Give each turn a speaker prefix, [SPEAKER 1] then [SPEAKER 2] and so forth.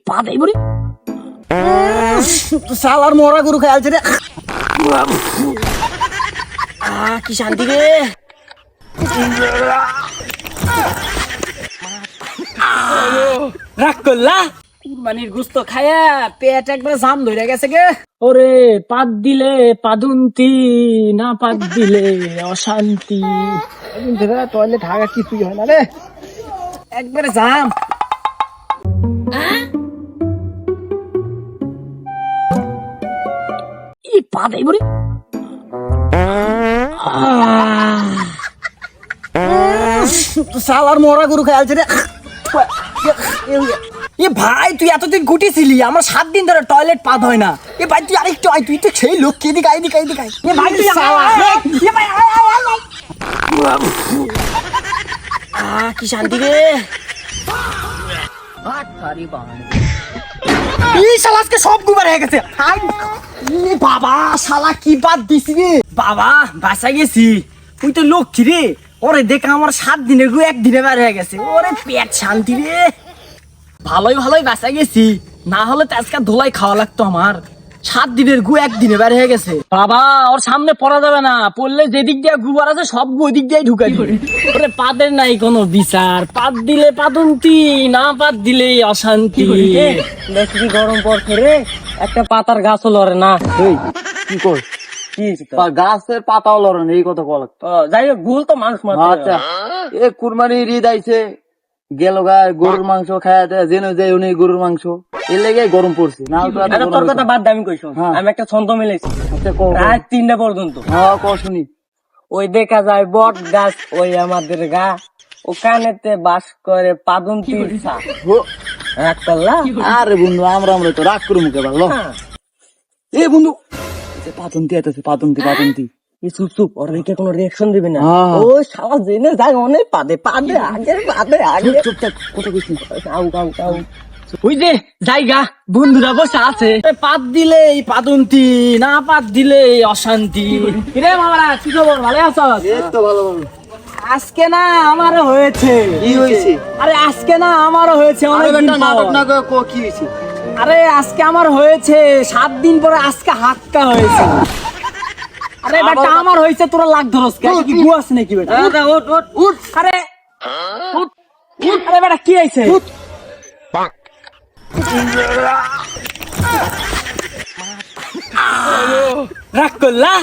[SPEAKER 1] পাতাই বলি শালার মরা গরু খেয়ালছে রে। কি শান্তি রে। রাগ করলা কুরবানির গোস্ত খায়া পেট একবার জাম ধরে গেছে গে। ওরে পাত দিলে পাদুন্তি, না পাত দিলে অশান্তি। টয়লেট হাগা কিছুই হয় না রে, একবারে জাম। পাতাই বলি শালার মরা গরু খেয়ালছে রে। ভাই তুই এতদিন গুটিছিলি, আমার 7 দিন ধরে টয়লেট পাত হয় না। ভাই তুই আরেকটু আয়, তুই তো সেই লোক কে দিকে আইদিকে ভাই তুই কি শান্তি রে। আজকে সব গুবার হয়ে গেছে। বাবা শালা কি বাদ দিছি রে বাবা, বাসা গেছি। তুই তো লক্ষ্মী রে, ওরে দেখা আমার 7 দিনের গু 1 দিনে বার হয়ে গেছে। ওরে পেট শান্তি রে, ভালোই বাসা গেছি, না হলে তো আজকে ধোলাই খাওয়া লাগতো আমার। 7 দিনের গু 1 দিনে বার হয়ে গেছে। বাবা ওর সামনে পড়া যাবে না, পড়লে যেদিক দিয়ে গুবার আছে সব ওই দিক দিয়ে ঢুকাই দিবে। ওরে পাদের নাই কোনো বিচার, পাত দিলে পাদন্তি, না পাত দিলে অশান্তি।
[SPEAKER 2] বেশি গরম পড়ছে রে, একটা পাতার গাছও লড়ে না।
[SPEAKER 1] কি কর গাছের পাতাও লড়েন এই কথা বল।
[SPEAKER 2] যাই হোক, ভুল তো মানুষ মাত্র।
[SPEAKER 1] আচ্ছা এ কুরবানির ঈদ আইছে গেল গায়ে, গরুর মাংস খায় জেনে যায় উনি গরুর মাংস, এর লেগে গরম পড়ছে না।
[SPEAKER 2] তোর কথা বাদ দে, আমি কইস আমি একটা ছন্দ মিলেছি রাত 3টা পর্যন্ত।
[SPEAKER 1] হ্যাঁ ক শুনি।
[SPEAKER 2] ওই দেখা যায় বট গাছ ওই আমাদের গা, ও কানেতে বাস করে পাদন্তির ছা। রাগ করলা?
[SPEAKER 1] আরে বন্ধু আমরা তো রাগ করে মুখে পারলো। এ বন্ধু পাতন্তি আইতেছে, পাতন্তি।
[SPEAKER 2] চুপ চুপ, ওর দিকে কোনো রিয়াকশন দিবি না।
[SPEAKER 1] হ্যাঁ।
[SPEAKER 2] ও শালা জেনে যায় অনেক পাদে আগে
[SPEAKER 1] চুপ থাক, কথা কইছি।
[SPEAKER 2] আউ ওই যে জায়গা বন্ধুরা বসে আছে।
[SPEAKER 1] পাত দিলে পাতন্তি, না পাত দিলে অশান্তি। রে মামারা কি খবর, ভালো আছো? এই তো ভালো। আজকে না আমারও হয়েছে। কি হয়েছে? আরে আজকে না আমারও হয়েছে। নাটক না কি হয়েছে? আরে আজকে আমার হয়েছে 7 দিন পরে আজকে হাক্কা হয়েছে। আরে বেটা আমার হয়েছে, তোরা লাগ ধরস কে? কি গুয়াস নাকি বেটা? উঠ আরে উঠ। আরে বেটা কি হইছে? রাগ করলা?